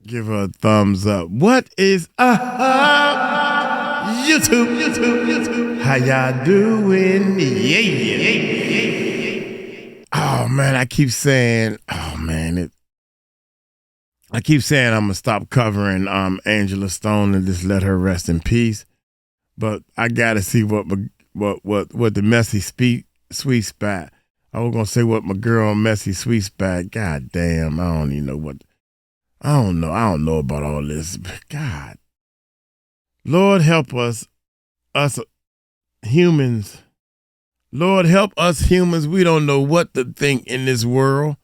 Give her a thumbs up. What is up? YouTube. How y'all doing? Yeah. Oh man, I keep saying I'm gonna stop covering Angela Stone and just let her rest in peace. But I gotta see what the messy sweet spot. I was gonna say what my girl messy sweet spot. God damn, I don't even know what. I don't know about all this. God, Lord help us humans. Lord help us humans. We don't know what to think in this world.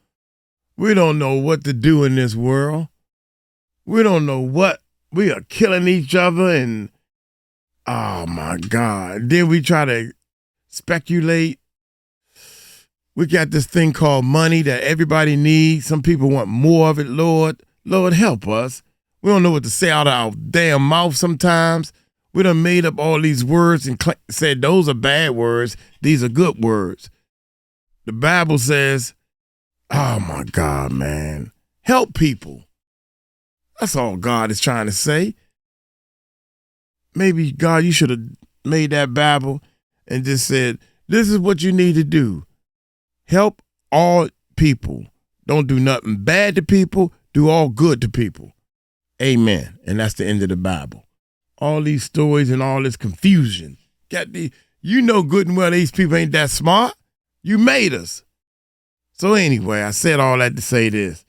We don't know what to do in this world. We don't know what. We are killing each other and, oh my God. Then we try to speculate. We got this thing called money that everybody needs. Some people want more of it, Lord. Lord, help us. We don't know what to say out of our damn mouth sometimes. We done made up all these words and said those are bad words. These are good words. The Bible says, oh my God, man, help people. That's all God is trying to say. Maybe, God, you should have made that Bible and just said, this is what you need to do. Help all people. Don't do nothing bad to people. Do all good to people. Amen. And that's the end of the Bible. All these stories and all this confusion. You know good and well these people ain't that smart. You made us. So anyway, I said all that to say this.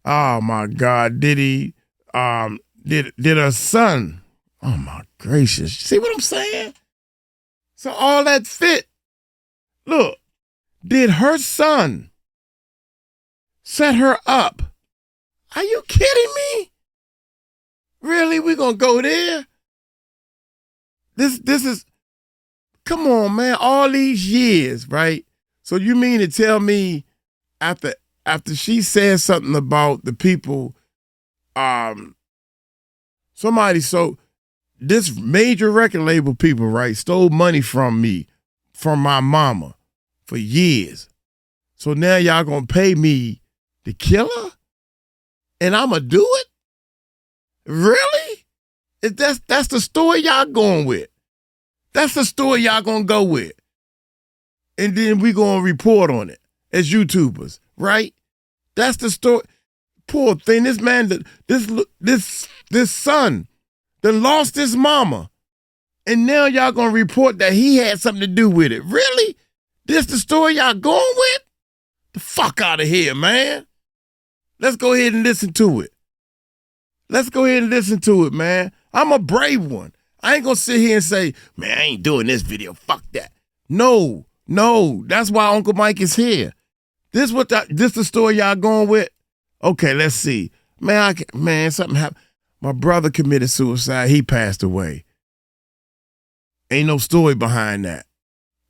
Oh my God, did her son, oh my gracious, see what I'm saying? So all that fit. Look, did her son set her up? Are you kidding me? Really? We gonna go there? This is, come on, man, all these years, right? So you mean to tell me after she said something about the people, this major record label people, right, stole money from me, from my mama for years. So now y'all gonna pay me to kill her? And I'ma do it? Really? That's the story y'all going with. That's the story y'all gonna go with. And then we gonna report on it as YouTubers, right? That's the story. Poor thing, this man, this son that lost his mama. And now y'all gonna report that he had something to do with it. Really? This the story y'all going with? The fuck out of here, man. Let's go ahead and listen to it. Man. I'm a brave one. I ain't gonna sit here and say, man, I ain't doing this video. Fuck that. No. That's why Uncle Mike is here. This the story y'all going with? Okay, let's see. Man, something happened. My brother committed suicide. He passed away. Ain't no story behind that.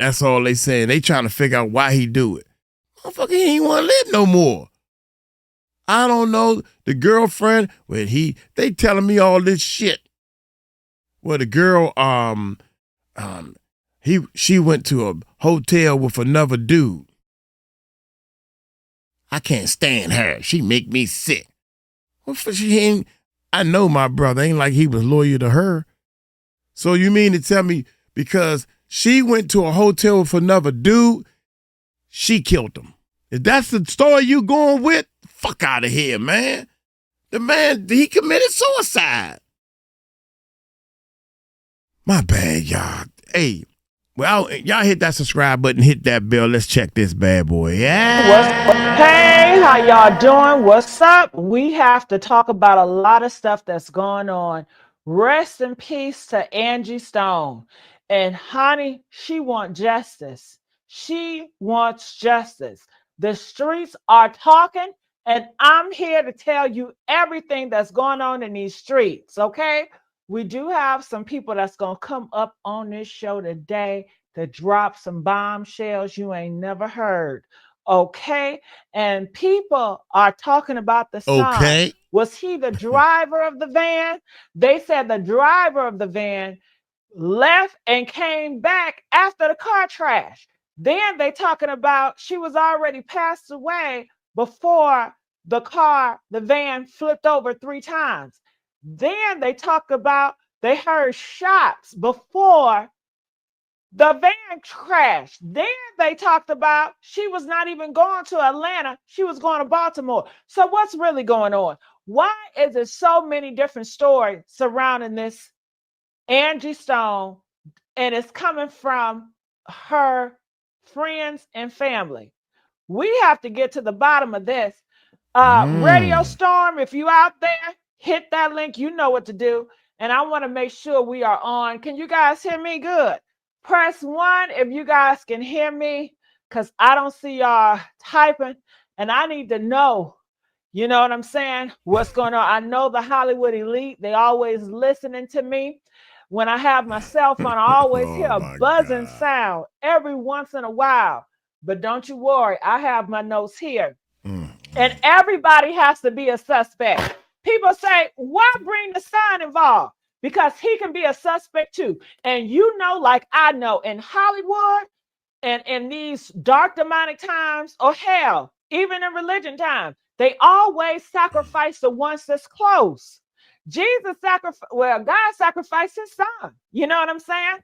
That's all they saying. They trying to figure out why he do it. Motherfucker, he ain't want to live no more. I don't know. The girlfriend, they telling me all this shit. Well, the girl, she went to a hotel with another dude. I can't stand her. She make me sick. I know my brother ain't like he was loyal to her. So you mean to tell me because she went to a hotel with another dude, she killed him? If that's the story you going with, fuck out of here, man. The man, he committed suicide. My bad, y'all. Hey, well, y'all hit that subscribe button, hit that bell. Let's check this bad boy. Yeah. Hey, how y'all doing? What's up? We have to talk about a lot of stuff that's going on. Rest in peace to Angie Stone. And honey, she wants justice. She wants justice. The streets are talking, and I'm here to tell you everything that's going on in these streets, okay? We do have some people that's going to come up on this show today to drop some bombshells you ain't never heard. Okay. And people are talking about the son. Okay. Was he the driver of the van? They said the driver of the van left and came back after the car crash. Then they talking about she was already passed away before the van flipped over 3 times. Then they talked about they heard shots before the van crashed. Then they talked about she was not even going to Atlanta. She was going to Baltimore. So what's really going on? Why is there so many different stories surrounding this Angie Stone? And it's coming from her friends and family. We have to get to the bottom of this. Radio Storm, if you out there, hit that link. You know what to do. And I want to make sure we are on. Can you guys hear me good? Press 1 if you guys can hear me, because I don't see y'all typing. And I need to know, you know what I'm saying, what's going on. I know the Hollywood elite, they always listening to me. When I have my cell phone, I always hear a buzzing sound every once in a while. But don't you worry, I have my notes here. And everybody has to be a suspect. People say, why bring the son involved? Because he can be a suspect too. And you know, like I know, in Hollywood and in these dark demonic times, or hell, even in religion time, they always sacrifice the ones that's close. God sacrificed his son. You know what I'm saying?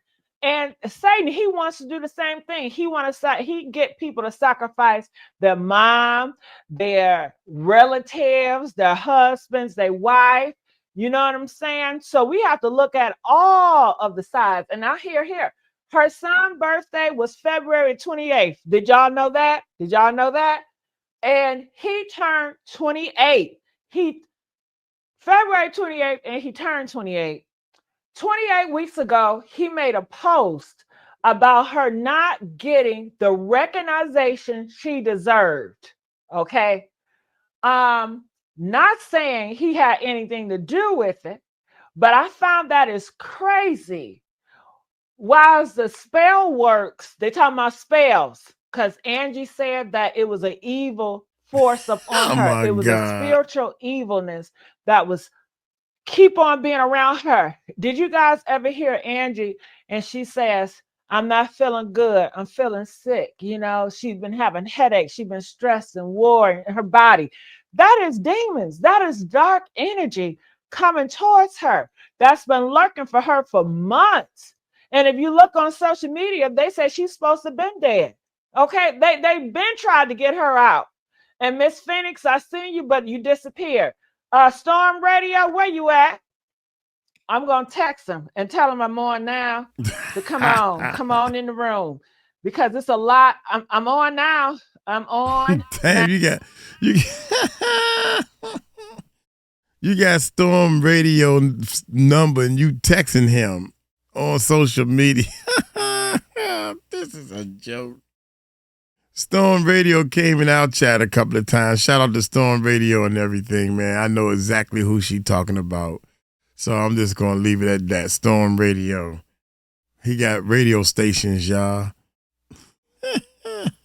And Satan, he wants to do the same thing. He get people to sacrifice their mom, their relatives, their husbands, their wife. You know what I'm saying? So we have to look at all of the sides. And now here, her son's birthday was February 28th. Did y'all know that? And he turned 28. February 28th, and he turned 28. 28 weeks ago, he made a post about her not getting the recognition she deserved. Okay. Not saying he had anything to do with it, but I found that is crazy. Whilst the spell works, they talking about spells, because Angie said that it was an evil force upon her. It was a spiritual evilness that was keep on being around her. Did you guys ever hear Angie? And she says, I'm not feeling good. I'm feeling sick. You know, she's been having headaches. She's been stressed and worried in her body. That is demons. That is dark energy coming towards her. That's been lurking for her for months. And if you look on social media, they say she's supposed to have been dead. Okay, they've been trying to get her out. And Miss Phoenix, I seen you, but you disappeared. Storm Radio, where you at? I'm gonna text him and tell him I'm on now. To come on in the room, because it's a lot. I'm on now. I'm on. Damn, you got Storm Radio number and you texting him on social media. This is a joke. Storm Radio came in our chat a couple of times. Shout out to Storm Radio and everything, man. I know exactly who she talking about. So I'm just going to leave it at that. Storm Radio. He got radio stations, y'all.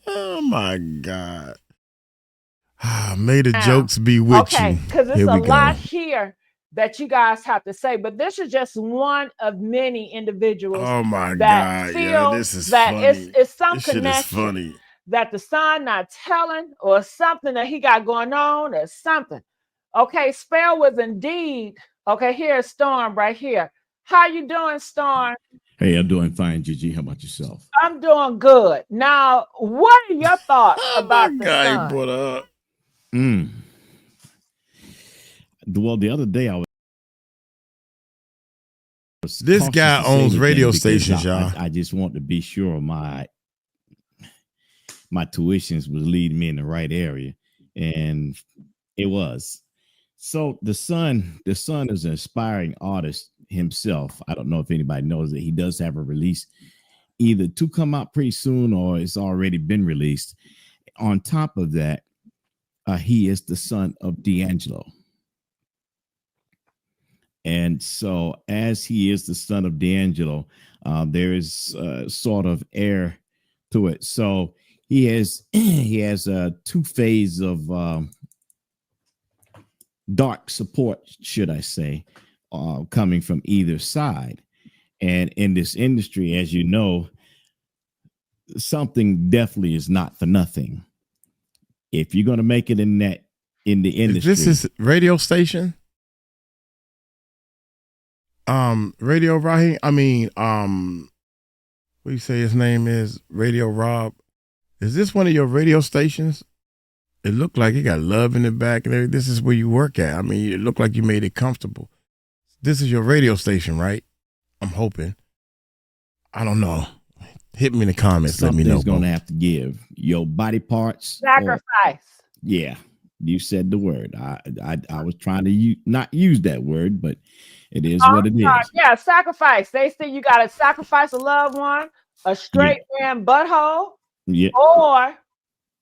Oh, my God. May the jokes be with you. Okay, because it's a lot here that you guys have to say. But this is just one of many individuals that feel this is that funny. It's some connection that the son not telling, or something that he got going on, or something. Okay, spell was indeed. Okay, here's Storm right here. How you doing, Storm? Hey, I'm doing fine, Gigi. How about yourself? I'm doing good. Now, what are your thoughts about the son? Put up. Well, the other day I was this guy owns radio stations, y'all. I just want to be sure my tuitions was leading me in the right area, and it was. So the son is an aspiring artist himself. I don't know if anybody knows that he does have a release either to come out pretty soon, or it's already been released. On top of that, he is the son of D'Angelo. And so as he is the son of D'Angelo, there is sort of heir to it. So he has two phases of dark support, should I say, coming from either side. And in this industry, as you know, something definitely is not for nothing. If you're going to make it in that in the industry. Is this his radio station? Radio Raheem. I mean, what do you say his name is? Radio Rob. Is this one of your radio stations? It looked like it got love in the back and everything. This is where you work at. I mean, it looked like you made it comfortable. This is your radio station, right? I'm hoping. I don't know. Hit me in the comments. Let me know. Something's going to have to give. Your body parts. Sacrifice. Yeah, you said the word. I was trying to not use that word, but it is what it is. Yeah, sacrifice. They say you got to sacrifice a loved one, a straight man butthole, or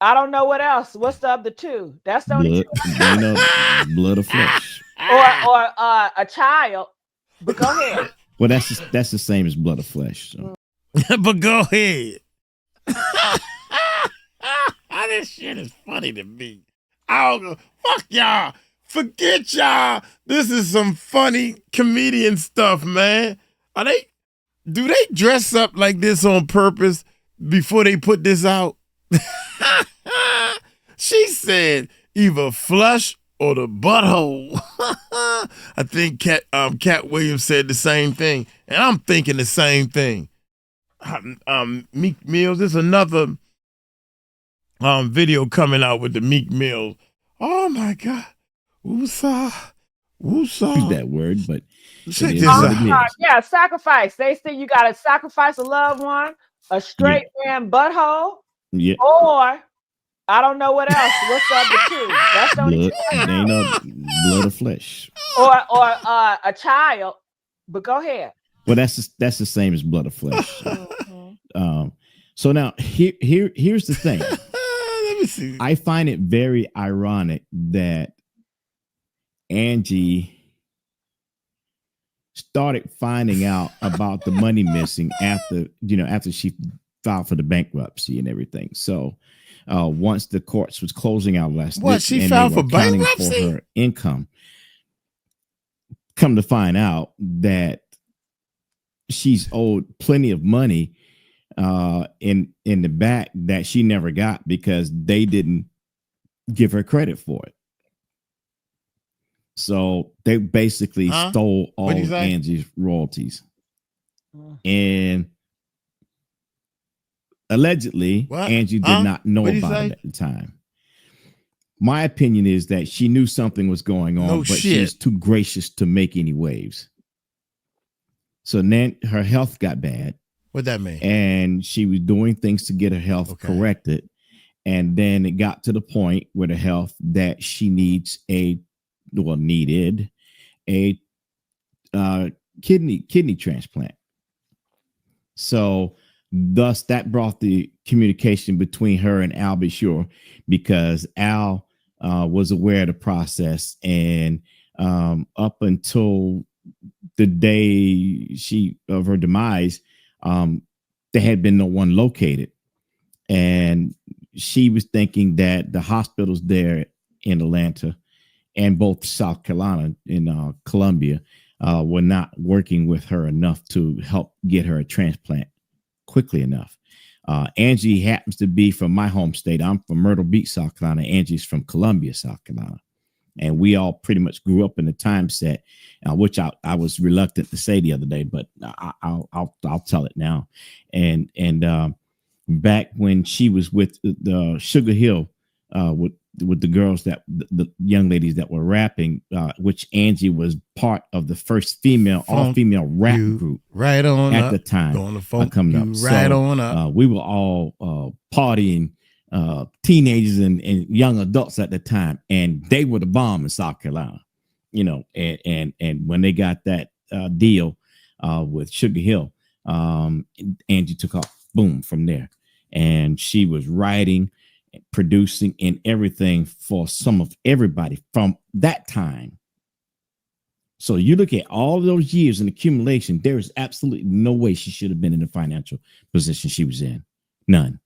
I don't know what else. What's the other two? That's the only two. Blood of flesh. Or a child. But go ahead. Well, that's the same as blood of flesh. So. But go ahead. This shit is funny to me. I don't go, fuck y'all. Forget y'all. This is some funny comedian stuff, man. Do they dress up like this on purpose before they put this out? She said either flush or the butthole. I think Cat Williams said the same thing, and I'm thinking the same thing. Meek Mills, there's another video coming out with the Meek Mills. Oh my God, woosah. Use that word, but check this out. Yeah, sacrifice. They say you got to sacrifice a loved one, a straight man butthole, or I don't know what else. What's the other two? That's the only two. Blood of flesh. Or a child. But go ahead. Well, that's the same as blood of flesh. So now here's the thing. Let me see. I find it very ironic that Angie started finding out about the money missing after she filed for the bankruptcy and everything. So once the courts was closing out last night, she filed for bankruptcy for her income, come to find out that she's owed plenty of money in the back that she never got because they didn't give her credit for it. So they basically stole all of Angie's royalties. And allegedly, Angie did not know about it at the time. My opinion is that she knew something was going on, but she's too gracious to make any waves. So then her health got bad. What'd that mean? And she was doing things to get her health corrected. And then it got to the point with her health that she needed a kidney transplant. So thus that brought the communication between her and Al Bashir, because Al was aware of the process, and up until the day of her demise, there had been no one located, and she was thinking that the hospitals there in Atlanta and both South Carolina and Columbia were not working with her enough to help get her a transplant quickly enough. Angie happens to be from my home state. I'm from Myrtle Beach, South Carolina. Angie's from Columbia, South Carolina. And we all pretty much grew up in the time set, which I was reluctant to say the other day, but I'll tell it now. And back when she was with the Sugar Hill, with the girls, the young ladies that were rapping, which Angie was part of the first all-female rap group right on at up. the time. Coming up, right on up. We were all partying, teenagers and young adults at the time, and they were the bomb in South Carolina, and when they got that deal with Sugar Hill, Angie took off, boom, from there, and she was writing, producing, and everything for some of everybody from that time. So you look at all those years in accumulation, there is absolutely no way she should have been in the financial position she was in. None.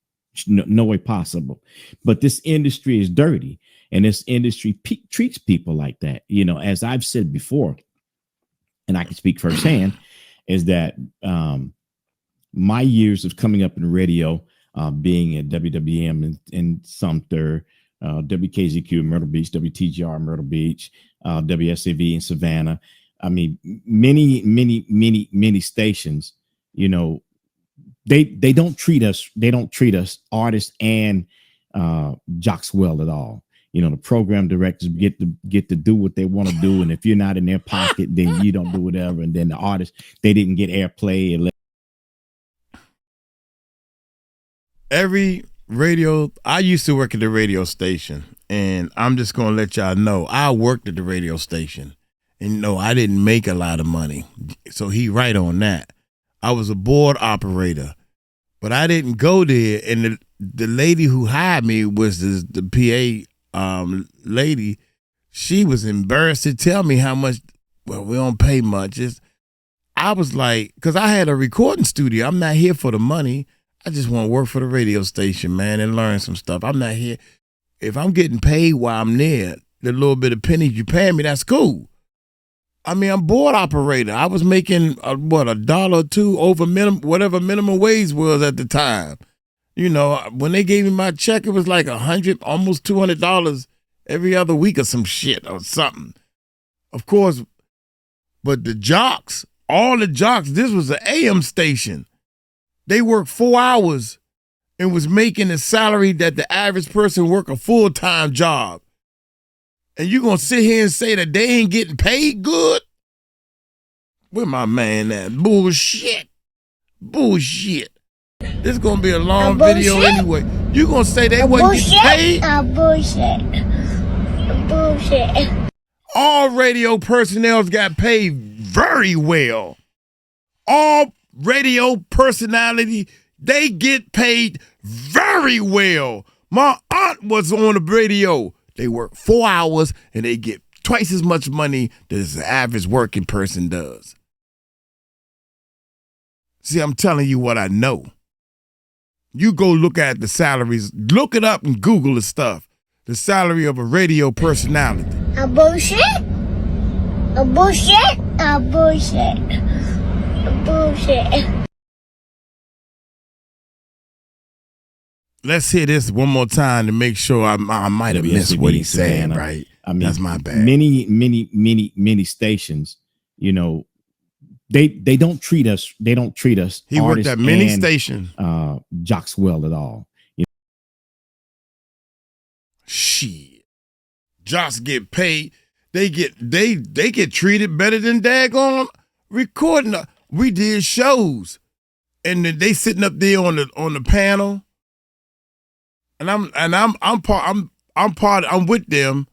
No way possible. But this industry is dirty, and this industry treats people like that. As I've said before, and I can speak firsthand, is that my years of coming up in radio, being at WWM in Sumter, WKZQ in Myrtle Beach, WTGR in Myrtle Beach, WSAV in Savannah. I mean, many stations, you know, they don't treat us artists and jocks well at all. You know, the program directors get to do what they want to do, and if you're not in their pocket, then you don't do whatever. And then the artists, they didn't get airplay. And every radio, I used to work at the radio station, and I'm just gonna let y'all know I worked at the radio station, and no, I didn't make a lot of money. So he right on that. I was a board operator, but I didn't go there, and the lady who hired me was the PA lady. She was embarrassed to tell me how much. Well, we don't pay much. I was like, because I had a recording studio. I'm not here for the money. I just want to work for the radio station, man, and learn some stuff. I'm not here. If I'm getting paid while I'm there, the little bit of pennies you pay me, that's cool. I mean, I'm board operator. I was making $1 or $2 over whatever minimum wage was at the time. You know, when they gave me my check, it was like $100, almost $200 every other week or some shit or something. Of course, but the jocks, all the jocks, this was an AM station. They worked 4 hours and was making a salary that the average person work a full-time job. And you gonna sit here and say that they ain't getting paid good? Where my man at? Bullshit. Bullshit. This is gonna be a long video anyway. You gonna say they wasn't getting paid? Bullshit. Bullshit. All radio personnel got paid very well. All radio personality, they get paid very well. My aunt was on the radio. They work 4 hours and they get twice as much money as the average working person does. See, I'm telling you what I know. You go look at the salaries, look it up and Google the stuff. The salary of a radio personality. A bullshit. A bullshit. A bullshit. A bullshit. Let's hear this one more time to make sure I might have missed what he's saying, right? I mean, that's my bad. Many stations, you know, they don't treat us. They don't treat us. He worked at many stations. Jocks well at all. You know? Shit, jocks get paid. They get treated better than daggone recording. We did shows, and then they sitting up there on the panel. And I'm with them.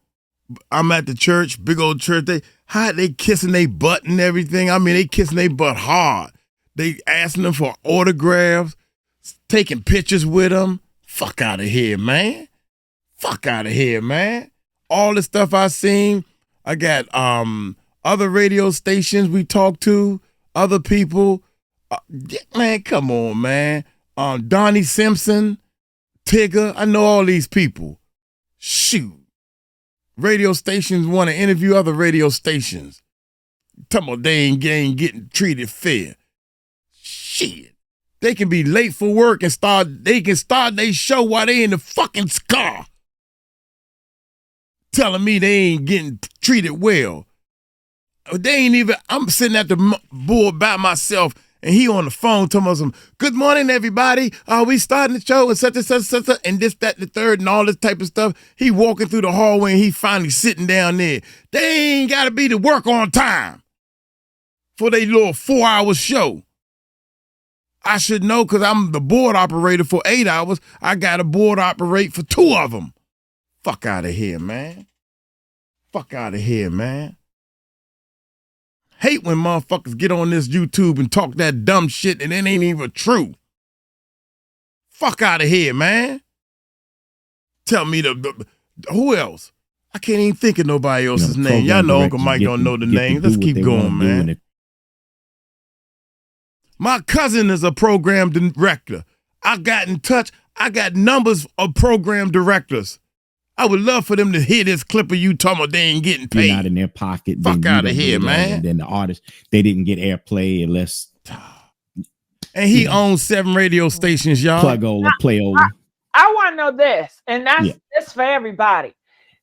I'm at the church, big old church. They kissing their butt and everything. I mean, they kissing their butt hard. They asking them for autographs, taking pictures with them. Fuck out of here, man. Fuck out of here, man. All the stuff I seen. I got other radio stations we talked to, other people. Man, come on, man. Donnie Simpson. Tigger, I know all these people. Shoot. Radio stations want to interview other radio stations. Talking about they ain't getting treated fair. Shit. They can be late for work and they can start their show while they in the fucking car. Telling me they ain't getting treated well. They ain't even, I'm sitting at the board by myself. And he on the phone talking about some, good morning, everybody. We starting the show and such and such and such, and this, that, and the third, and all this type of stuff. He walking through the hallway and he finally sitting down there. They ain't got to be to work on time for their little 4-hour show. I should know because I'm the board operator for 8 hours. I got to board operate for 2 of them. Fuck out of here, man. Fuck out of here, man. Hate when motherfuckers get on this YouTube and talk that dumb shit and it ain't even true. Fuck out of here, man. Tell me who else? I can't even think of nobody else's name. Y'all know Uncle Mike don't know the name. Let's keep going, man. My cousin is a program director. I got in touch. I got numbers of program directors. I would love for them to hear this clip of you talking about they ain't getting paid. You're not in their pocket. Fuck out of here, man. And then the artists, they didn't get airplay unless. And he owns 7 radio stations, y'all. Plug-ola, playola. I want to know this, and that's Yeah. this for everybody.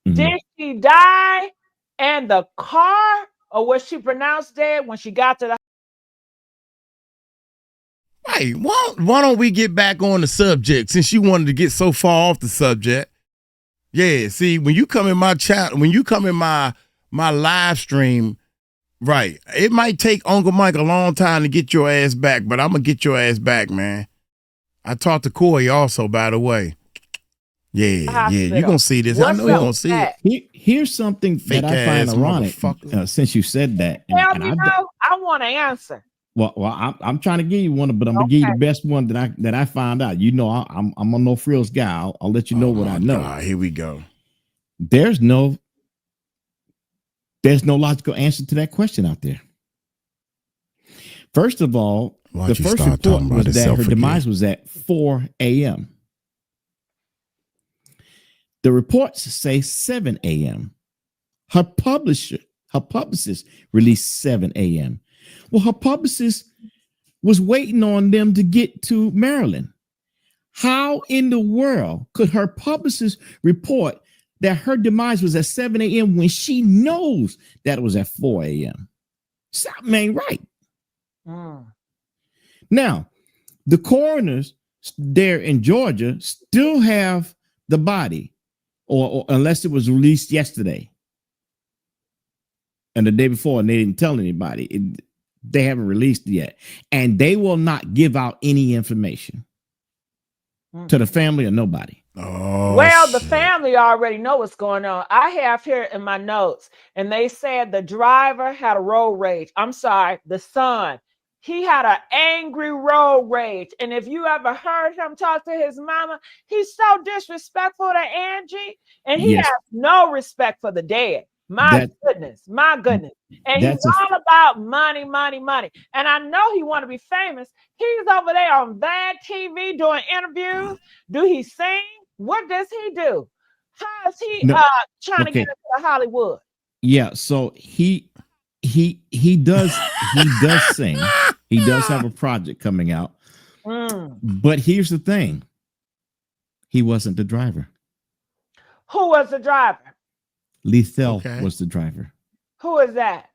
Mhm. Did she die in the car, or was she pronounced dead when she got to the? Hey, why don't we get back on the subject since you wanted to get so far off the subject? Yeah, see, when you come in my chat, when you come in my live stream, right, it might take Uncle Mike a long time to get your ass back, but I'm gonna get your ass back, man. I talked to Corey also, by the way. Yeah, you're gonna see this. I know you're gonna see it. Here's something Fake that I find ass ironic motherfucker. since you said that. Tell me no. I want to answer. Well, I'm trying to give you one, but I'm gonna give you the best one that I found out. You know, I'm a no frills guy. I'll let you know what I know. God, here we go. There's no logical answer to that question out there. First of all, the first report was that her demise was at 4 a.m. The reports say 7 a.m. Her publicist released 7 a.m. Well, her publicist was waiting on them to get to Maryland. How in the world could her publicist report that her demise was at 7 a.m. when she knows that it was at 4 a.m.? Something ain't right. Now, the coroners there in Georgia still have the body, or unless it was released yesterday and the day before, and they didn't tell anybody. They haven't released it yet, and they will not give out any information to the family or nobody. Oh, well, the family already know what's going on. I have here in my notes, and they said the driver had a road rage. I'm sorry, the son. He had an angry road rage. And if you ever heard him talk to his mama, he's so disrespectful to Angie, and he has no respect for the dead. My goodness. And he's all about money, money, money. And I know he want to be famous. He's over there on bad TV doing interviews. Do he sing? What does he do? How is he trying to get into Hollywood? Yeah, so he does sing. He does have a project coming out. But here's the thing. He wasn't the driver. Who was the driver? Lethal was the driver. Who is that?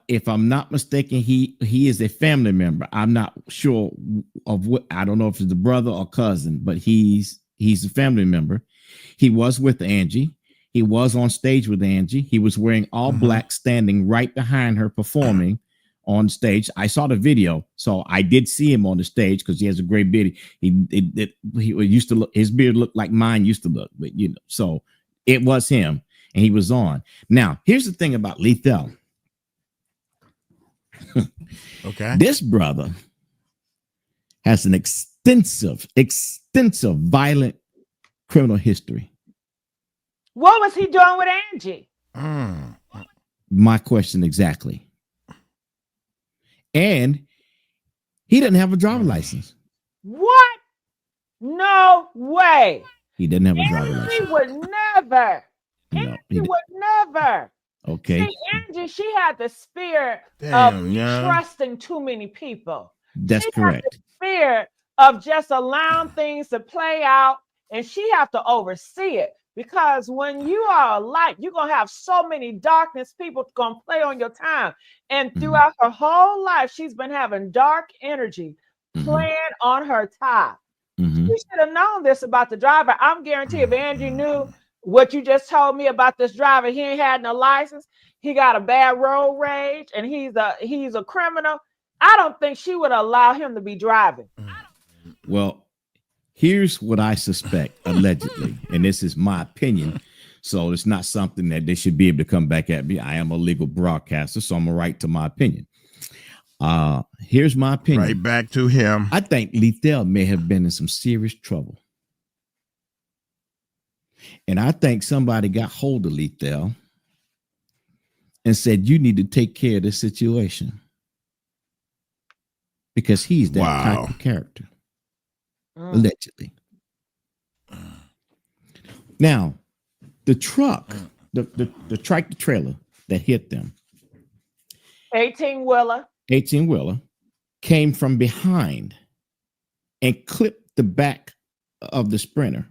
If I'm not mistaken, he is a family member. I'm not sure of what. I don't know if it's a brother or cousin, but he's a family member. He was with Angie. He was on stage with Angie. He was wearing all black, standing right behind her, performing on stage. I saw the video, so I did see him on the stage because he has a great beard. He used to look. His beard looked like mine used to look, but so it was him, and he was on. Now, here's the thing about Lethal. This brother has an extensive violent criminal history. What was he doing with Angie? My question exactly. And he doesn't have a driver's license. What? No way. He didn't have a driver's license. He would never. No, he would never. Okay. See, Angie, she had the spirit of trusting too many people. That's correct. Had the spirit of just allowing things to play out, and she have to oversee it. Because when you are a light, you're going to have so many darkness people going to play on your time. And throughout her whole life, she's been having dark energy playing on her top. She should have known this about the driver. I'm guaranteed if Angie knew what you just told me about this driver, he ain't had no license, he got a bad road rage, and he's a criminal, I don't think she would allow him to be driving. Well, here's what I suspect, allegedly, and this is my opinion, so it's not something that they should be able to come back at me. I am a legal broadcaster, so I'm a right to my opinion. Here's my opinion. Right back to him. I think Lethal may have been in some serious trouble. And I think somebody got hold of Lethal and said, you need to take care of this situation. Because he's that type of character. Allegedly. Now, the truck, the tractor trailer that hit them, 18-wheeler, came from behind and clipped the back of the Sprinter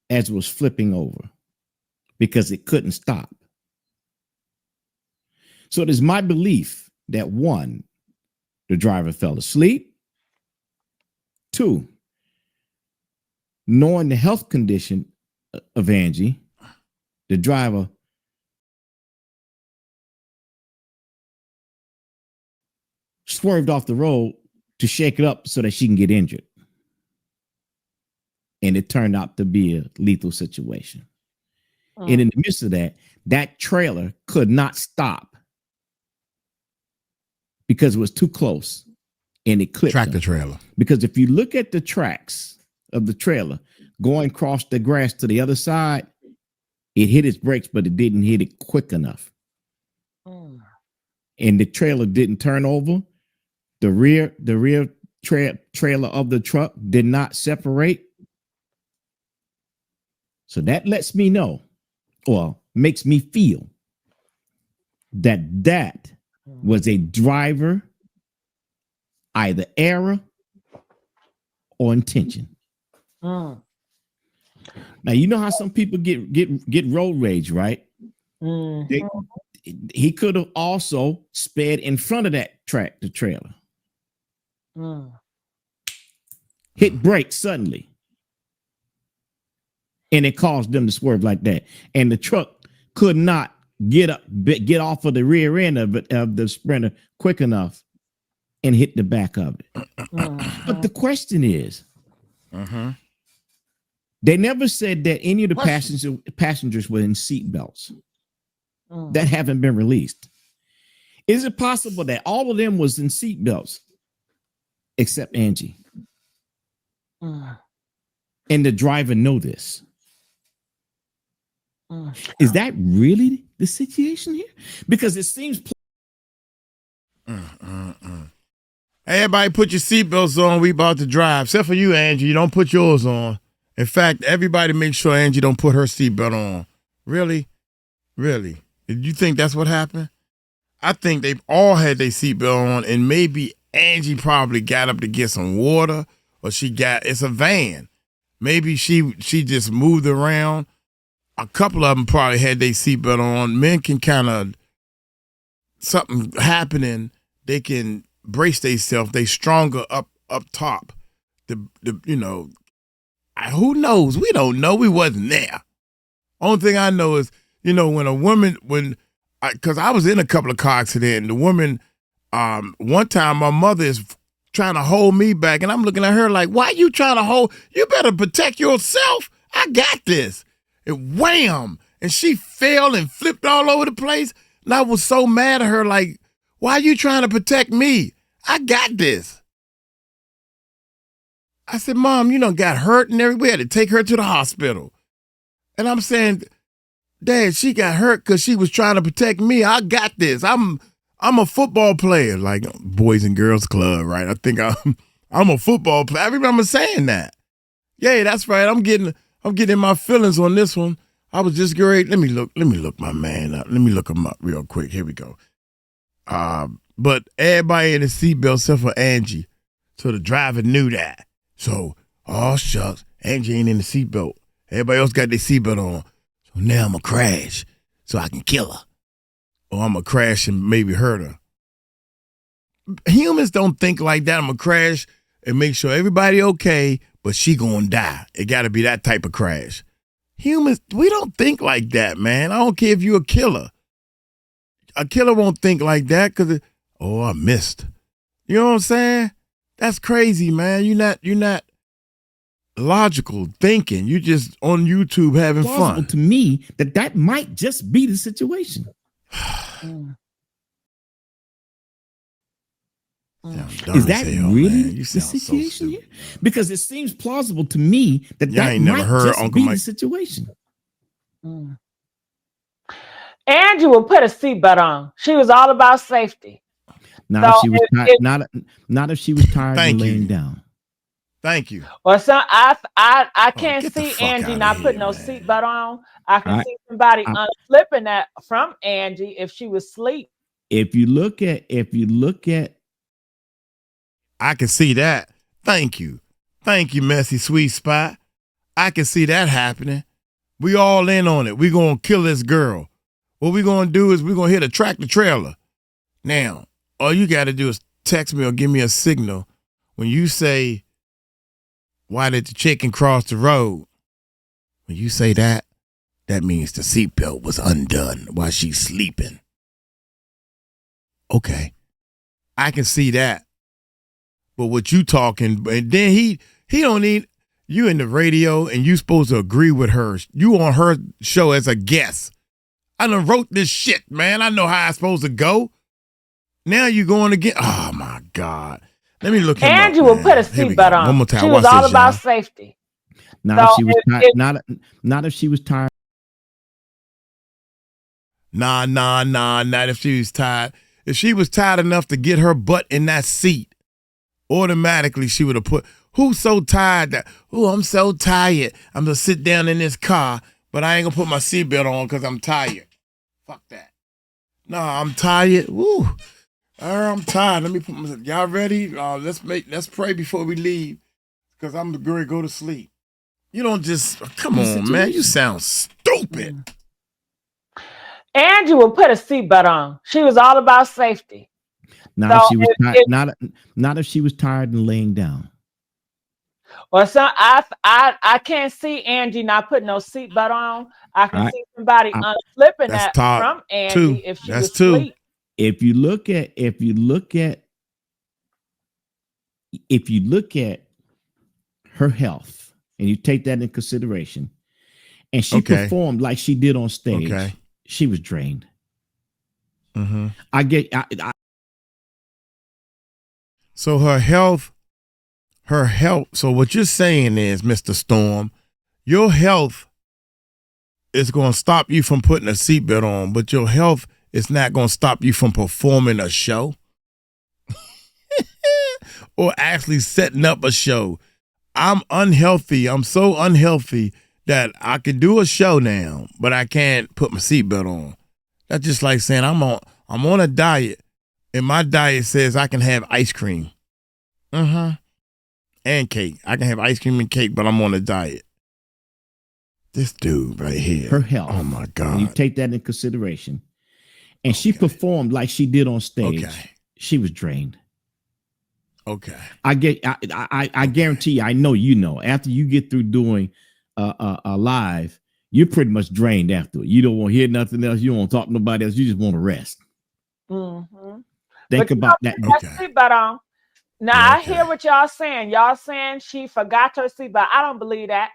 as it was flipping over because it couldn't stop. So it is my belief that one, the driver fell asleep. Two, knowing the health condition of Angie, the driver swerved off the road to shake it up so that she can get injured. And it turned out to be a lethal situation. And in the midst of that, that trailer could not stop because it was too close and it clipped Tractor him. trailer. Because if you look at the tracks of the trailer going across the grass to the other side, it hit its brakes, but it didn't hit it quick enough. And the trailer didn't turn over. The rear trailer of the truck did not separate. So that lets me know, or makes me feel that that was a driver, either error or intention. Now, you know how some people get road rage, right? He could have also sped in front of that tractor trailer. Hit brakes suddenly. And it caused them to swerve like that. And the truck could not get off of the rear end of the Sprinter quick enough and hit the back of it. But the question is, they never said that any of the passengers were in seat belts. That haven't been released. Is it possible that all of them was in seat belts except Angie? And the driver know this? Is that really the situation here? Because it seems Everybody put your seatbelts on. We about to drive. Except for you, Angie. You don't put yours on. In fact, everybody make sure Angie don't put her seatbelt on. Really? Really? Did you think that's what happened? I think they've all had their seatbelt on, and maybe Angie probably got up to get some water, or it's a van. Maybe she just moved around. A couple of them probably had their seatbelt on. Men can kind of, something happening, they can brace themselves. They stronger up top. Who knows? We don't know. We wasn't there. Only thing I know is, when a woman, because I was in a couple of car accidents, and the woman, one time my mother is trying to hold me back, and I'm looking at her like, why you trying to hold? You better protect yourself. I got this. And wham! And she fell and flipped all over the place. And I was so mad at her, like, why are you trying to protect me? I got this. I said, Mom, got hurt and everywhere. We had to take her to the hospital. And I'm saying, Dad, she got hurt because she was trying to protect me. I got this. I'm a football player, like Boys and Girls Club, right? I think I'm a football player. I remember saying that. Yeah, that's right. I'm getting my feelings on this one. I was just great. Let me look my man up. Let me look him up real quick. Here we go. But everybody in the seatbelt except for Angie. So the driver knew that. So, oh shucks, Angie ain't in the seatbelt. Everybody else got their seatbelt on. So now I'm going to crash so I can kill her. Or I'm going to crash and maybe hurt her. Humans don't think like that. I'm going to crash and make sure everybody okay, but she going to die. It got to be that type of crash. Humans, we don't think like that, man. I don't care if you're a killer. A killer won't think like that because, I missed. You know what I'm saying? That's crazy, man. You're not logical thinking. You just on YouTube having fun. To me, that might just be the situation. Is that really the situation here? Because it seems plausible to me that ain't never heard just Uncle be Mike. the situation. Angie will put a seatbelt on. She was all about safety. Not if she was not if she was tired of laying down. Thank you. Or some I can't get the see fuck Angie outta not here, putting no man. seatbelt on. I can see somebody unflipping that from Angie if she was asleep. If you look at I can see that. Thank you. Thank you, Messy Sweet Spot. I can see that happening. We all in on it. We gonna kill this girl. What we gonna do is we gonna hit a tractor trailer. Now, all you gotta do is text me or give me a signal when you say, why did the chicken cross the road? When you say that, that means the seatbelt was undone while she's sleeping. Okay, I can see that. But what you talking, and then he don't need, you in the radio and you supposed to agree with her. You on her show as a guest. I done wrote this shit, man. I know how I'm supposed to go. Now you going again. Oh my God. Let me look him Angie up, will man. put a Here we seatbelt go. on. One more time. She was Watch all this, about y'all. safety. Not So if she was tired. if- Not if she was tired. Nah, not if she was tired. If she was tired enough to get her butt in that seat, automatically she would have put, who's so tired that, oh, I'm so tired. I'm going to sit down in this car, but I ain't going to put my seatbelt on because I'm tired. Fuck that. Nah, I'm tired. Woo. I'm tired. Let me put my, y'all ready? Let's pray before we leave because I'm going to go to sleep. You don't just, come on, man. You sound stupid. Angie will put a seatbelt on. She was all about safety. Not So if she was tired. if- Not if she was tired and laying down. Or some, I can't see Angie not putting no seatbelt on. I can see somebody unflipping That's that top from Angie two. if she That's was two. asleep. If you look at her health and you take that in consideration, and she performed like she did on stage, she was drained. Mm-hmm. So her health. So what you're saying is, Mr. Storm, your health is going to stop you from putting a seatbelt on, but your health is not going to stop you from performing a show or actually setting up a show. I'm unhealthy. I'm so unhealthy that I can do a show now, but I can't put my seatbelt on. That's just like saying I'm on a diet, and my diet says I can have ice cream. And cake. I can have ice cream and cake, but I'm on a diet. This dude right here. Her health. Oh my God. And you take that in consideration. And she performed like she did on stage. She was drained. Okay. I guarantee you, I know you know, after you get through doing a live, you're pretty much drained after it. You don't want to hear nothing else. You don't want to talk to nobody else. You just want to rest. Mm-hmm. Think about that. Seatbelt on. Now I hear what y'all saying. Y'all saying she forgot her seatbelt. I don't believe that.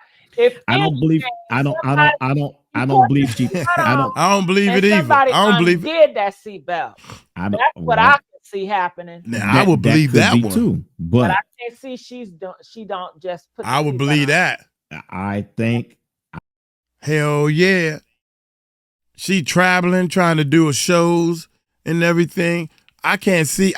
I don't believe she. I don't believe it either. Somebody I don't believe undid that seatbelt. That's what I can see happening. Now, I would believe that one too, but I can't see she don't just put. I would believe that. I think. Hell yeah. She traveling, trying to do shows and everything. I can't see.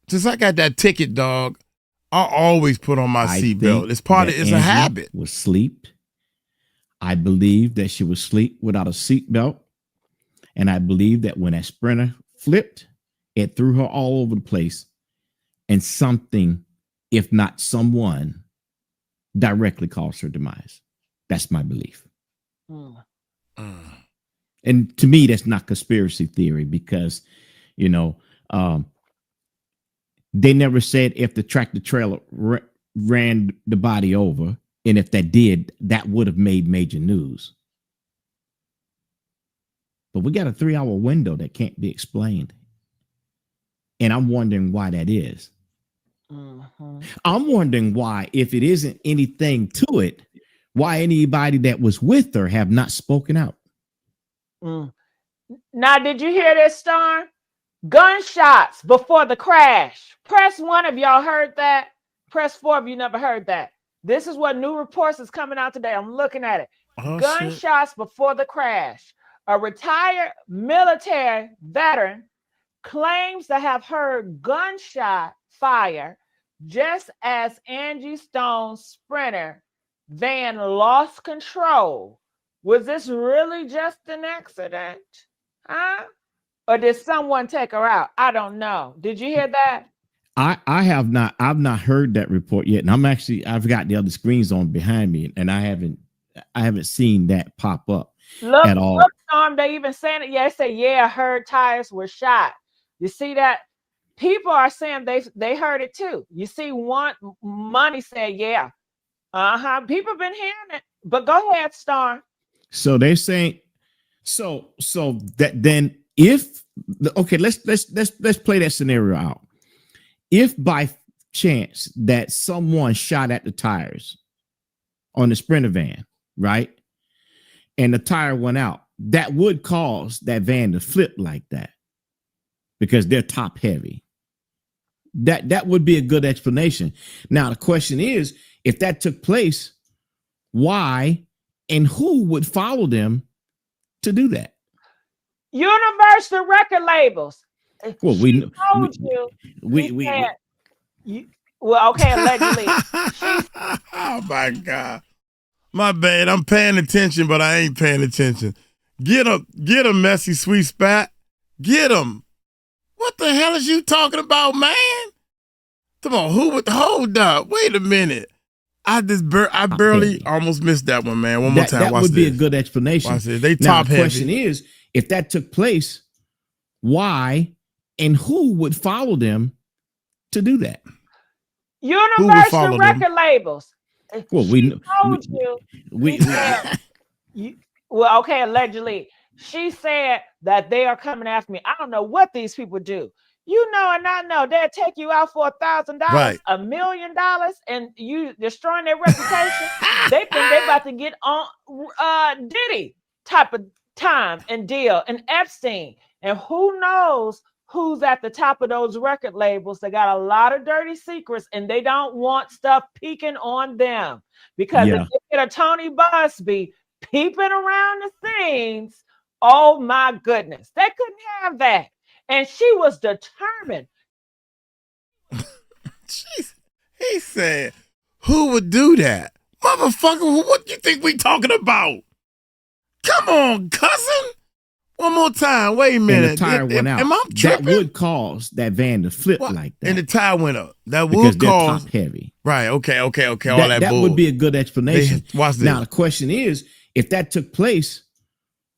Since I got that ticket, dog, I always put on my seatbelt. It's it's a habit. Was sleep. I believe that she was asleep without a seatbelt. And I believe that when that sprinter flipped, it threw her all over the place. And something, if not someone, directly caused her demise. That's my belief. And to me, that's not conspiracy theory because, they never said if the tractor trailer ran the body over. And if that did, that would have made major news. But we got a 3-hour window that can't be explained. And I'm wondering why that is. I'm wondering why, if it isn't anything to it, why anybody that was with her have not spoken out. Now, did you hear this, Storm? Gunshots before the crash. Press 1 if y'all heard that. Press 4 if you never heard that. This is what new reports is coming out today. I'm looking at it. Gunshots before the crash. A retired military veteran claims to have heard gunshot fire just as Angie Stone's Sprinter van lost control. Was this really just an accident? Huh? or did someone take her out? I don't know. Did you hear that? I have not. I've not heard that report yet, and I've got the other screens on behind me, and I haven't seen that pop up Look, at all. look, Storm, they even saying it. Yeah, they say, yeah, her tires were shot. You see that? People are saying they heard it too. You see, one Money said, yeah. People been hearing it. But go ahead, Storm. So they're saying, so that then if okay, let's play that scenario out. If by chance that someone shot at the tires on the Sprinter van, right, and the tire went out, that would cause that van to flip like that because they're top heavy. That would be a good explanation. Now the question is, if that took place, why and who would follow them to do that? Universal record labels. Well, well, okay, allegedly. Oh my God. My bad. I'm paying attention, but I ain't paying attention. Get him, Messy Sweet Spat. Get him. What the hell is you talking about, man? Come on, hold up. Wait a minute. I barely almost missed that one, man. One more time. That Watch would be this. a good explanation. Watch this. They now, top the heavy. question is, if that took place, why and who would follow them to do that? Universal record labels. Well, well, okay, allegedly. She said that they are coming after me. I don't know what these people do. You know, and I know they'll take you out for $1,000, right. $1 million, and you destroying their reputation. They think they about to get on Diddy type of time and deal and Epstein. And who knows who's at the top of those record labels. They got a lot of dirty secrets and they don't want stuff peeking on them. Because if they get a Tony Busby peeping around the scenes, oh my goodness, they couldn't have that. And she was determined. Jeez. He said, who would do that? Motherfucker, what do you think we talking about? Come on, cousin. One more time. Wait a minute. And the tire went out. Am I tripping? That would cause that van to flip like that. And the tire went up. That because would cause top heavy. Right. Okay. All that bull. Would be a good explanation. Watch this. Now the question is, if that took place,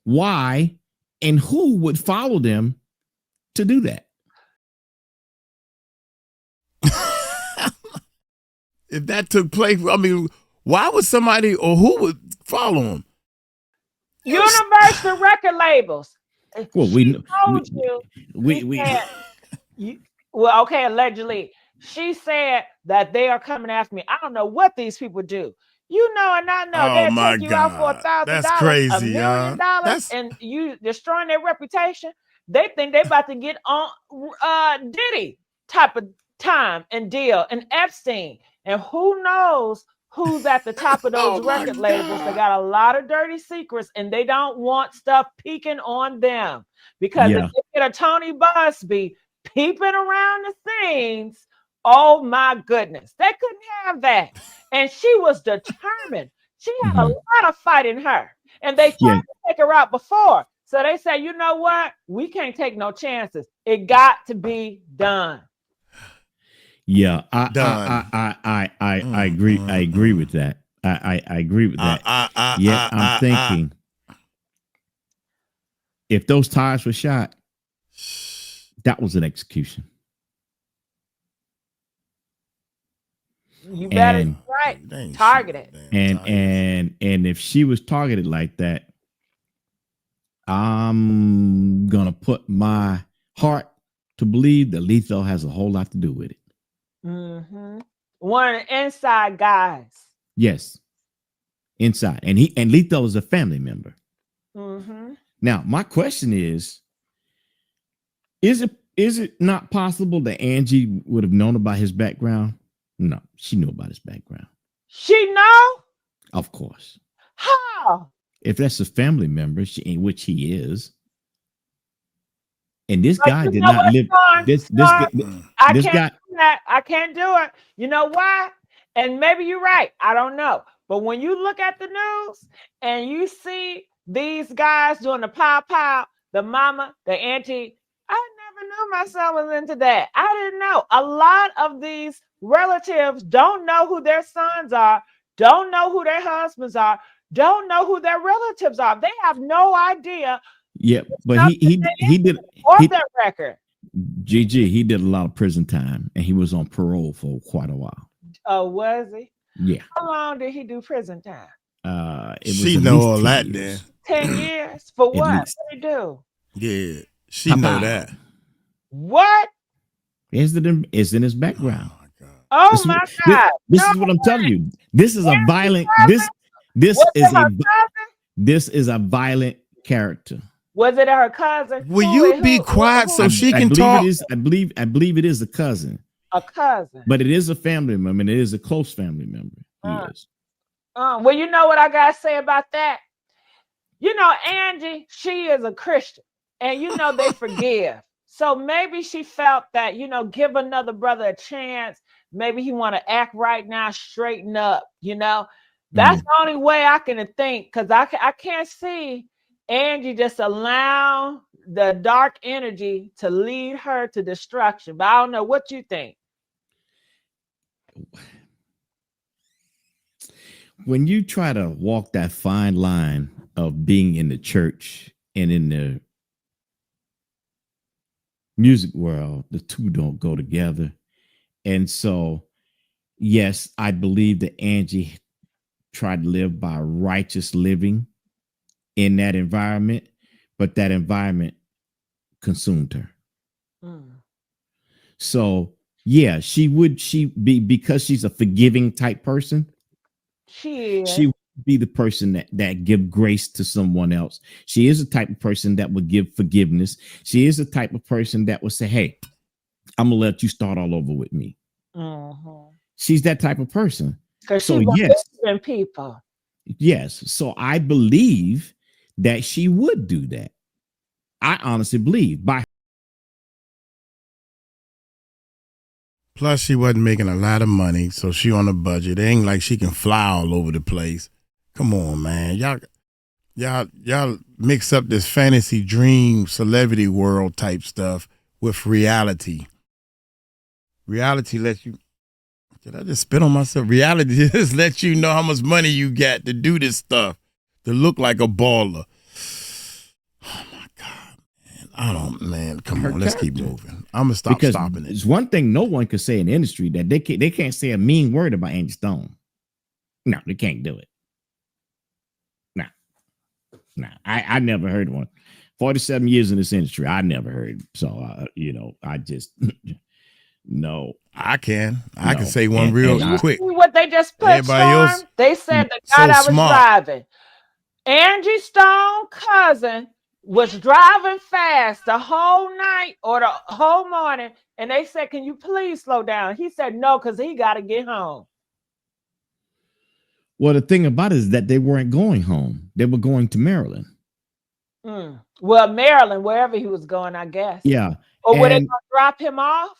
why and who would follow them to do that? If that took place, I mean, why would somebody or who would follow him? Universal record labels. Well, well, okay, allegedly. She said that they are coming after me. I don't know what these people do. You know, and I know they'll take you out for $1,000, that's crazy, $1 million, and you destroying their reputation. They think they about to get on Diddy type of time and deal and Epstein. And who knows who's at the top of those record labels. They got a lot of dirty secrets and they don't want stuff peeking on them. Because if they get a Tony Busby peeping around the scenes, oh my goodness, they couldn't have that. And she was determined. She had a lot of fight in her. And they tried to take her out before. So they said, you know what? We can't take no chances. It got to be done. Yeah, I agree. I agree with that. I agree with that. I'm thinking if those tires were shot, that was an execution. You better be right. Targeted. And if she was targeted like that, I'm gonna put my heart to believe that Lethal has a whole lot to do with it. One of the inside guys. Yes, inside, and Lethal is a family member. Now, my question is it not possible that Angie would have known about his background? No, she knew about his background. She know? Of course. How? If that's a family member, which he is. And this guy did not live. This guy. I can't do it. You know why? And maybe you're right. I don't know. But when you look at the news and you see these guys doing the pow, the mama, the auntie. I never knew my son was into that. I didn't know. A lot of these relatives don't know who their sons are, don't know who their husbands are, don't know who their relatives are. They have no idea. Yeah, but he did off their record. GG, he did a lot of prison time, and he was on parole for quite a while. Oh, was he? Yeah. How long did he do prison time? It was She at know least all 10 that years. then. 10 years? For At what? least. What did he do? Yeah, she know that. What? It's in his background. Oh my God. Oh This is my what- God. This is what I'm telling you. This is a violent. This Was is it her a cousin? this is a violent character. Was it her cousin? Will Who- you who- be who- quiet who- so she I can believe talk? It is, I believe it is a cousin, a cousin. but it is a family member, and it is a close family member. He is. Well, you know what I gotta say about that? You know, Angie, she is a Christian, and you know they forgive. So maybe she felt that, you know, give another brother a chance. Maybe he want to act right now, straighten up. You know, that's the only way I can think, because I can't see Angie just allow the dark energy to lead her to destruction. But I don't know what you think. When you try to walk that fine line of being in the church and in the music world, the two don't go together. And so, yes, I believe that Angie tried to live by righteous living in that environment, but that environment consumed her. So, yeah, she be, because she's a forgiving type person. She would be the person that give grace to someone else. She is the type of person that would give forgiveness. She is the type of person that would say, hey, I'm gonna let you start all over with me. She's that type of person. So yes, people. Yes. So I believe that she would do that. I honestly believe by. Plus, she wasn't making a lot of money, so she on a budget. It ain't like she can fly all over the place. Come on, man. Y'all mix up this fantasy dream celebrity world type stuff with reality. Reality lets you. Did I just spit on myself? Reality just lets you know how much money you got to do this stuff, to look like a baller. Oh my God, man. Come on, let's keep moving. I'm gonna stopping it. It's one thing no one can say in the industry, that they can't say a mean word about Angie Stone. No, they can't do it. No, I never heard one. 47 years in this industry, I never heard. So I just no. I can say one quick. See what they just put? Everybody else, they said the guy that was smart. driving, Angie Stone cousin, was driving fast the whole night or the whole morning, and they said, "Can you please slow down?" He said, "No, because he got to get home." Well, the thing about it is that they weren't going home; they were going to Maryland. Well, Maryland, wherever he was going, I guess. Yeah. Or were they going to drop him off?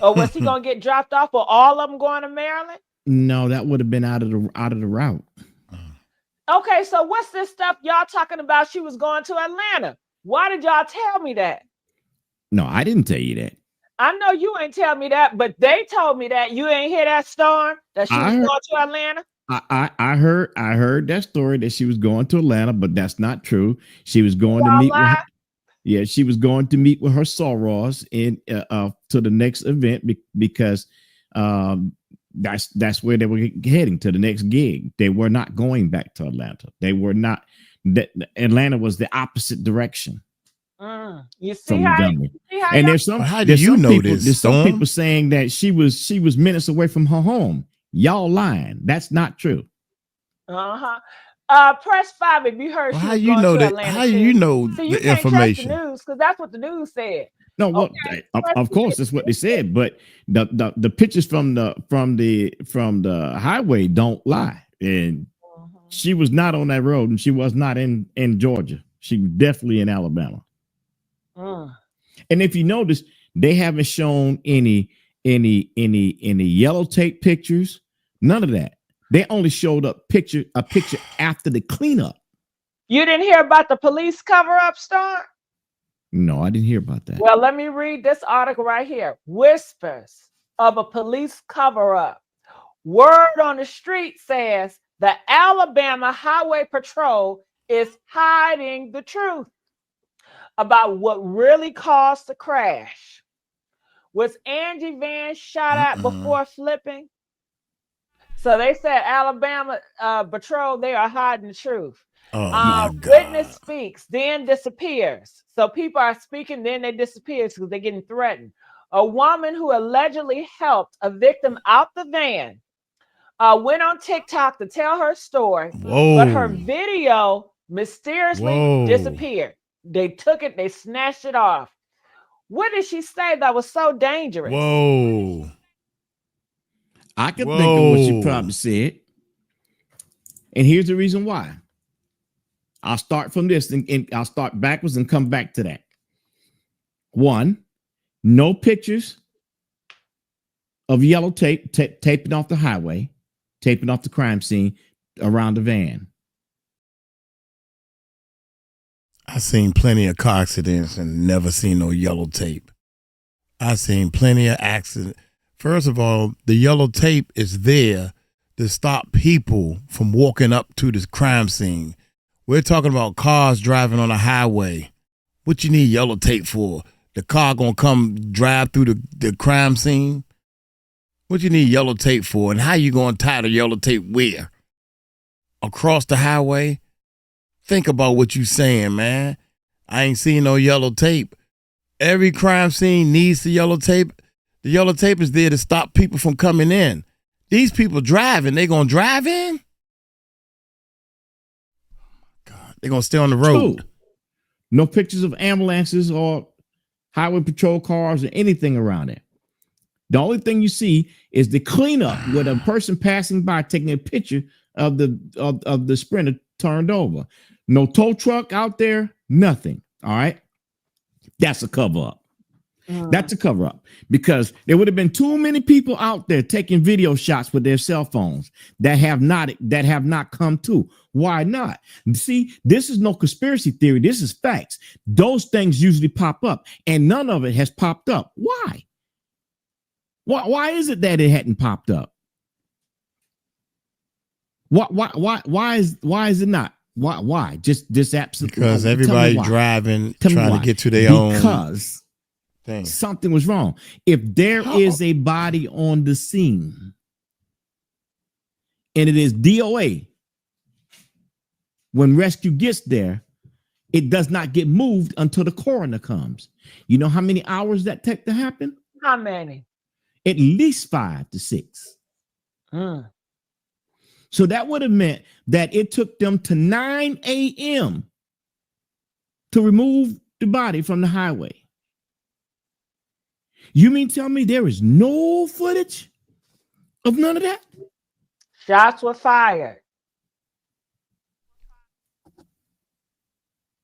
Or was he going to get dropped off? Or all of them going to Maryland? No, that would have been out of the route. Okay, so what's this stuff y'all talking about? She was going to Atlanta. Why did y'all tell me that? No, I didn't tell you that. I know you ain't tell me that, but they told me that. You ain't hear that storm that she was going to Atlanta? I heard that story that she was going to Atlanta, but that's not true. She was going to meet with her, she was going to meet with her sorors in to the next event because that's where they were heading, to the next gig. They were not going back to Atlanta. They were not. Atlanta was the opposite direction. You see how? And there's some. How do you know this? There's some people saying that she was minutes away from her home. Y'all lying. That's not true. Press 5 if you heard. Well, how you know that? How you know the information? The news, because that's what the news said. No, well, okay. Of course that's what they said, but the pictures from the highway don't lie. And she was not on that road, and she was not in Georgia. She was definitely in Alabama. And if you notice, they haven't shown any yellow tape pictures. None of that. They only showed a picture after the cleanup. You didn't hear about the police cover-up, Star? No, I didn't hear about that. Well, let me read this article right here. Whispers of a police cover-up. Word on the street says the Alabama Highway Patrol is hiding the truth about what really caused the crash. Was Angie Van shot at before flipping? So they said Alabama Patrol, they are hiding the truth. Oh my God. Witness speaks, then disappears. So people are speaking, then they disappear because they're getting threatened. A woman who allegedly helped a victim out the van went on TikTok to tell her story, but her video mysteriously disappeared. They took it, they snatched it off. What did she say that was so dangerous? I can think of what she probably said. And here's the reason why. I'll start from this and I'll start backwards and come back to that. One, no pictures of yellow tape taping off the highway, taping off the crime scene around the van. I've seen plenty of car accidents and never seen no yellow tape. I've seen plenty of accidents. First of all, the yellow tape is there to stop people from walking up to this crime scene. We're talking about cars driving on a highway. What you need yellow tape for? The car gonna come drive through the crime scene? What you need yellow tape for? And how you gonna tie the yellow tape where? Across the highway? Think about what you saying, man. I ain't seen no yellow tape. Every crime scene needs the yellow tape. The yellow tape is there to stop people from coming in. These people driving, they gonna drive in? God, they gonna stay on the road. Two, no pictures of ambulances or highway patrol cars or anything around it. The only thing you see is the cleanup with a person passing by taking a picture of the Sprinter turned over. No tow truck out there, nothing. All right. That's a cover up. That's a cover up because there would have been too many people out there taking video shots with their cell phones that have not come to. Why not? See, this is no conspiracy theory. This is facts. Those things usually pop up and none of it has popped up. Why? Why is it that it hadn't popped up? Why is it not? Why? Just absolutely because everybody driving, trying to get to their own. Because something was wrong. If there is a body on the scene and it is DOA, when rescue gets there, it does not get moved until the coroner comes. You know how many hours that take to happen? How many? At least 5 to 6. So that would have meant that it took them to 9 a.m. to remove the body from the highway. You mean tell me there is no footage of none of that? Shots were fired.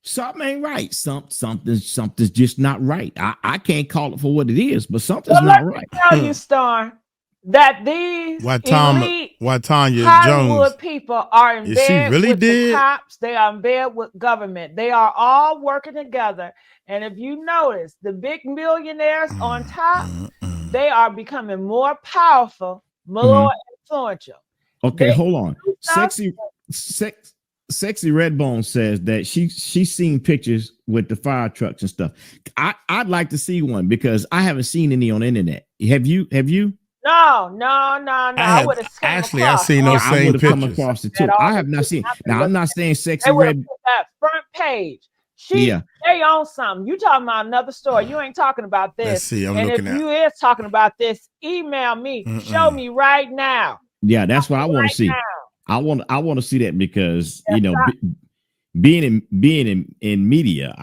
Something ain't right. Something's just not right. I can't call it for what it is, but something's not right. Tell you, Storm, that these elite Hollywood people are in bed with the cops. They are in bed with government. They are all working together. And if you notice, the big millionaires on top, they are becoming more powerful, more influential. Okay, hold on. Sexy Redbone says that she's seen pictures with the fire trucks and stuff. I'd like to see one because I haven't seen any on the internet. Have you? No. I've seen those same pictures. Come across it too. I have not seen. Now I'm not saying Sexy Red. That front page. They own something. You talking about another story. You ain't talking about this. Let's see. And if you is talking about this, email me. Show me right now. Yeah, that's what I want to see. I want to see that because being in media,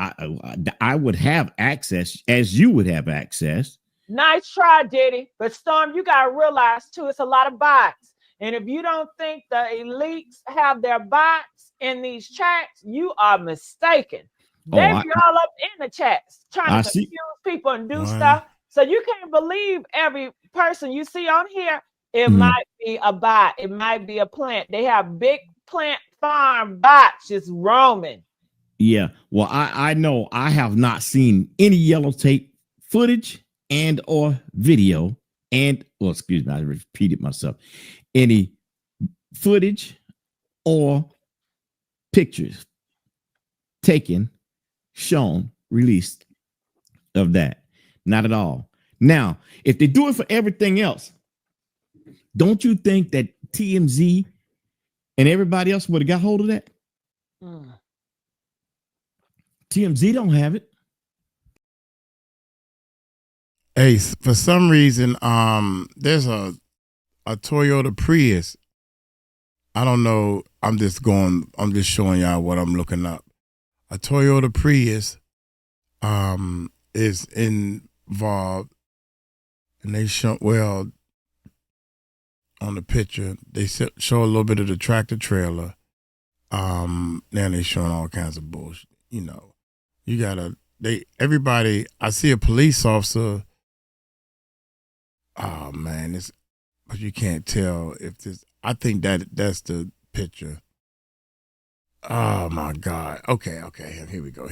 I would have access as you would have access. Nice try, Diddy. But Storm, you gotta realize too, it's a lot of bots. And if you don't think the elites have their bots in these chats, you are mistaken. They be all up in the chats trying to confuse people and do stuff. So you can't believe every person you see on here. It might be a bot. It might be a plant. They have big plant farm bots just roaming. Yeah. Well, I know I have not seen any yellow tape footage and or video excuse me, I repeated myself. Any footage or pictures taken, shown, released of that. Not at all. Now, if they do it for everything else, don't you think that TMZ and everybody else would have got hold of that? TMZ don't have it. Hey, for some reason, there's a Toyota Prius. I don't know. I'm just showing y'all what I'm looking up. A Toyota Prius, is involved, and they show on the picture they show a little bit of the tractor trailer. Now they showing all kinds of bullshit. You know, you gotta everybody. I see a police officer. Oh man, but you can't tell if this. I think that's the picture. Oh my God. Okay. Here we go.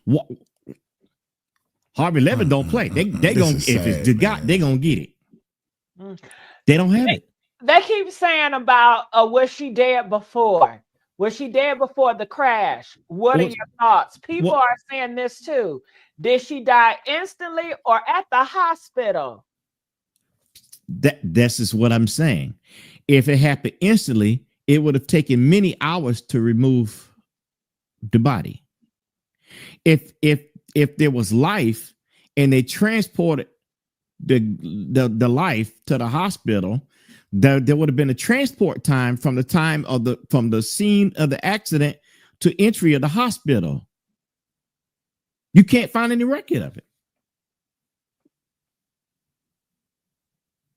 What? Harvey Levin don't play. They gonna if it's the guy, they gonna get it. They don't have it. They keep saying about was she dead before? Was she dead before the crash? What are your thoughts? People are saying this too. Did she die instantly or at the hospital? This is what I'm saying. If it happened instantly, it would have taken many hours to remove the body. If there was life and they transported the life to the hospital, there would have been a transport time from the scene of the accident to entry of the hospital. You can't find any record of it.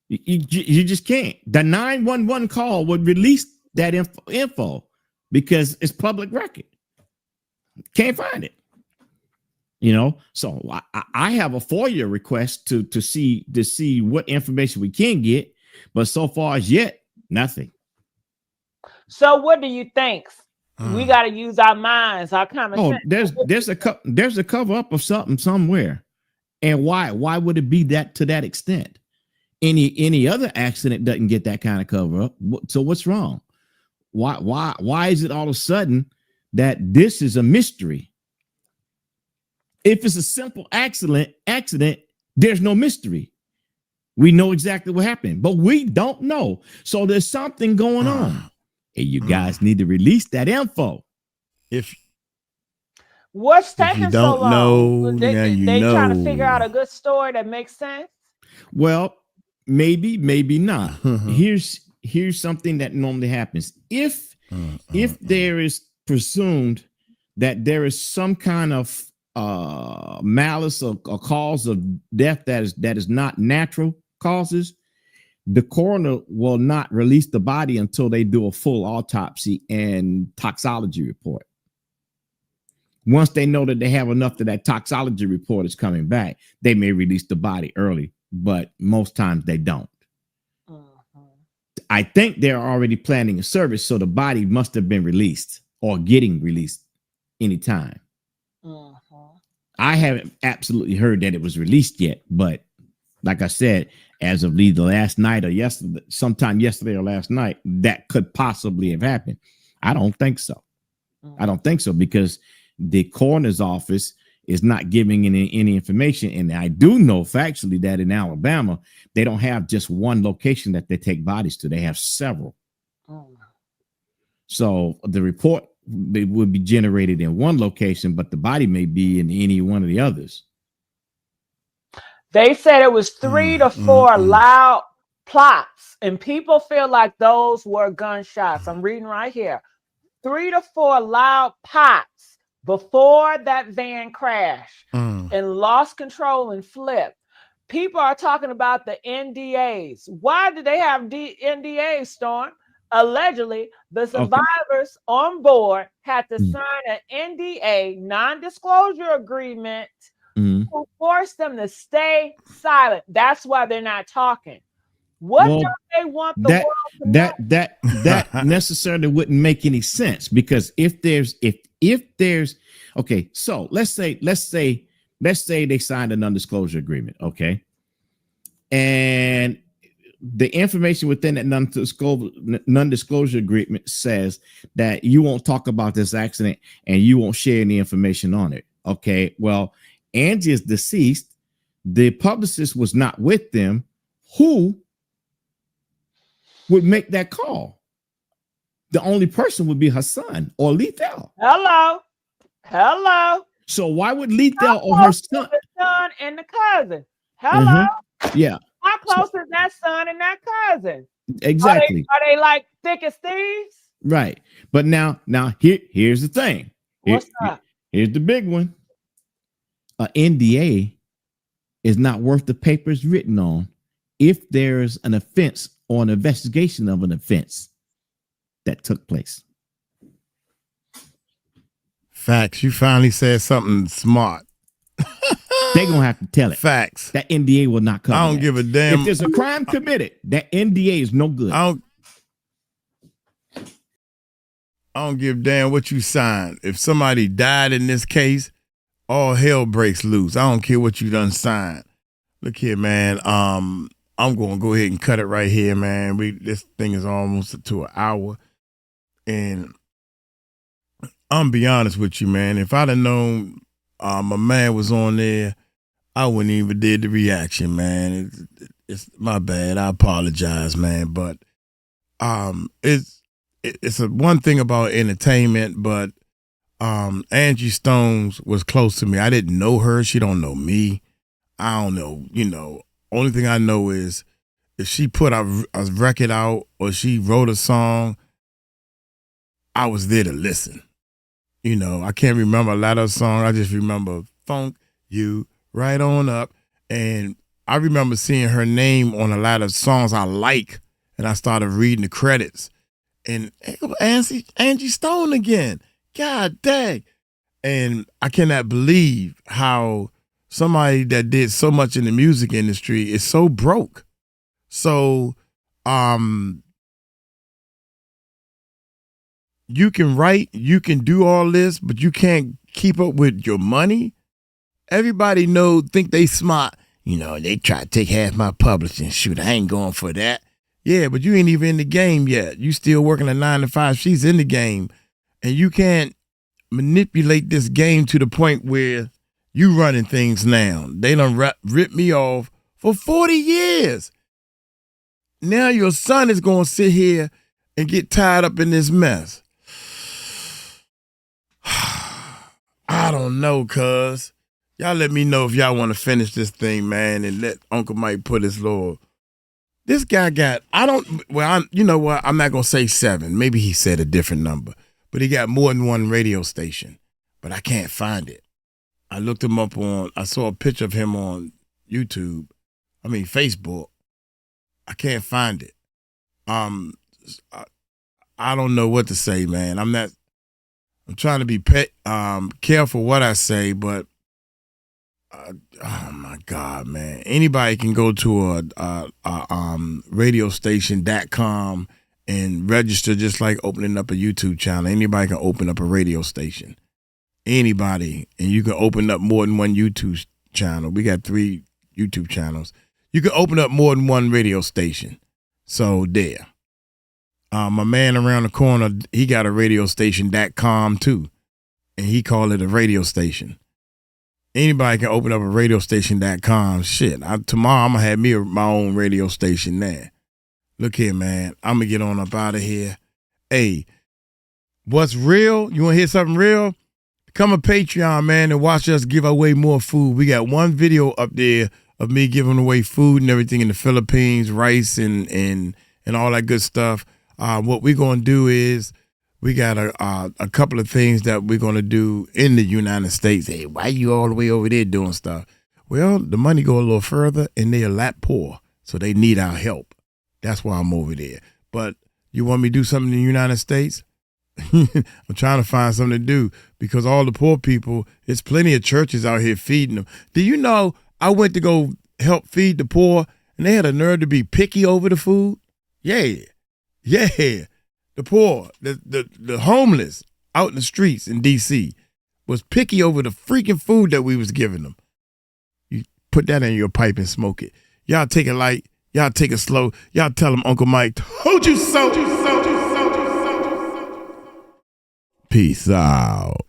You just can't. The 911 call would release that info because it's public record. Can't find it. You know, so I have a FOIA request to see what information we can get, but so far as yet, nothing. So what do you think? We got to use our minds, our common sense. There's a cover up of something somewhere, and why would it be that to that extent? Any other accident doesn't get that kind of cover up. So what's wrong? Why is it all of a sudden that this is a mystery? If it's a simple accident, there's no mystery. We know exactly what happened, but we don't know. So there's something going on. And you guys need to release that info. What's taking so long? They know. trying to figure out a good story that makes sense. Well, maybe not. Here's something that normally happens. If there is presumed that there is some kind of malice or cause of death that is not natural causes, the coroner will not release the body until they do a full autopsy and toxology report. Once they know that they have enough that toxology report is coming back, they may release the body early, but most times they don't. I think they're already planning a service, so the body must have been released or getting released anytime. I haven't absolutely heard that it was released yet, but like I said, as of either last night or sometime yesterday or last night, that could possibly have happened. I don't think so. I don't think so because the coroner's office is not giving any information. And I do know factually that in Alabama, they don't have just one location that they take bodies to. They have several. So the report would be generated in one location, but the body may be in any one of the others. They said it was 3 to 4 loud plops, and people feel like those were gunshots. I'm reading right here. 3 to 4 loud pops before that van crashed and lost control and flipped. People are talking about the NDAs. Why did they have NDAs, Storm? Allegedly, the survivors on board had to sign an NDA, non-disclosure agreement, who forced them to stay silent. That's why they're not talking. What do they want the world that necessarily wouldn't make any sense, because if there's okay, so let's say they signed a non-disclosure agreement, okay, and the information within that non-disclosure agreement says that you won't talk about this accident and you won't share any information on it. Okay, well, Angie is deceased. The publicist was not with them. Who would make that call? The only person would be her son or Lethal. Hello. So why would Lethal or her son? The son and the cousin. Hello. Yeah. How close is that son and that cousin? Exactly. Are they like thick as thieves? Right. But now here's the thing. What's up? Here's the big one. An NDA is not worth the paper it's written on if there's an offense or an investigation of an offense that took place. Facts. You finally said something smart. They're going to have to tell it. Facts. That NDA will not cover I don't that. give a damn. If there's a crime committed, that NDA is no good. I don't give a damn what you signed. If somebody died in this case, all hell breaks loose. I don't care what you done signed. Look here, man. I'm going to go ahead and cut it right here, man. This thing is almost to an hour. And I'm be honest with you, man. If I'd have known my man was on there, I wouldn't even did the reaction, man. It's my bad. I apologize, man. But it's a one thing about entertainment, but Angie Stones was close to me. I didn't know her. She don't know me. I don't know. Only thing I know is if she put a record out or she wrote a song, I was there to listen. I can't remember a lot of songs. I just remember Funk You Right On Up. And I remember seeing her name on a lot of songs I like, and I started reading the credits. And Angie Stone again. God dang. And I cannot believe how somebody that did so much in the music industry is so broke. So, you can write, you can do all this, but you can't keep up with your money. Everybody think they smart. They try to take half my publishing. Shoot, I ain't going for that. Yeah, but you ain't even in the game yet. You still working a 9 to 5. She's in the game. And you can't manipulate this game to the point where you running things now. They done rip me off for 40 years. Now your son is going to sit here and get tied up in this mess. I don't know, cuz. Y'all let me know if y'all want to finish this thing, man, and let Uncle Mike put his little. This guy got, you know what? I'm not going to say 7. Maybe he said a different number. But he got more than one radio station. But I can't find it. I looked him up I saw a picture of him on Facebook. I can't find it. I don't know what to say, man. I'm trying to be careful what I say, but oh my God, man. Anybody can go to a radiostation.com and register, just like opening up a YouTube channel. Anybody can open up a radio station. Anybody. And you can open up more than one YouTube channel. We got 3 YouTube channels. You can open up more than one radio station. So there. My man around the corner, he got a radiostation.com too. And he called it a radio station. Anybody can open up a radiostation.com. Shit, tomorrow I'm going to have me my own radio station there. Look here, man. I'm going to get on up out of here. Hey, what's real? You want to hear something real? Become a Patreon, man, and watch us give away more food. We got one video up there of me giving away food and everything in the Philippines, rice and all that good stuff. What we're going to do is we got a couple of things that we're going to do in the United States. Hey, why you all the way over there doing stuff? Well, the money go a little further, and they're a lot poor, so they need our help. That's why I'm over there. But you want me to do something in the United States? I'm trying to find something to do because all the poor people, there's plenty of churches out here feeding them. Do you know I went to go help feed the poor, and they had a nerve to be picky over the food? Yeah. Yeah, the poor, the homeless out in the streets in D.C. was picky over the freaking food that we was giving them. You put that in your pipe and smoke it. Y'all take it light. Y'all take it slow. Y'all tell them Uncle Mike told you so. Peace out.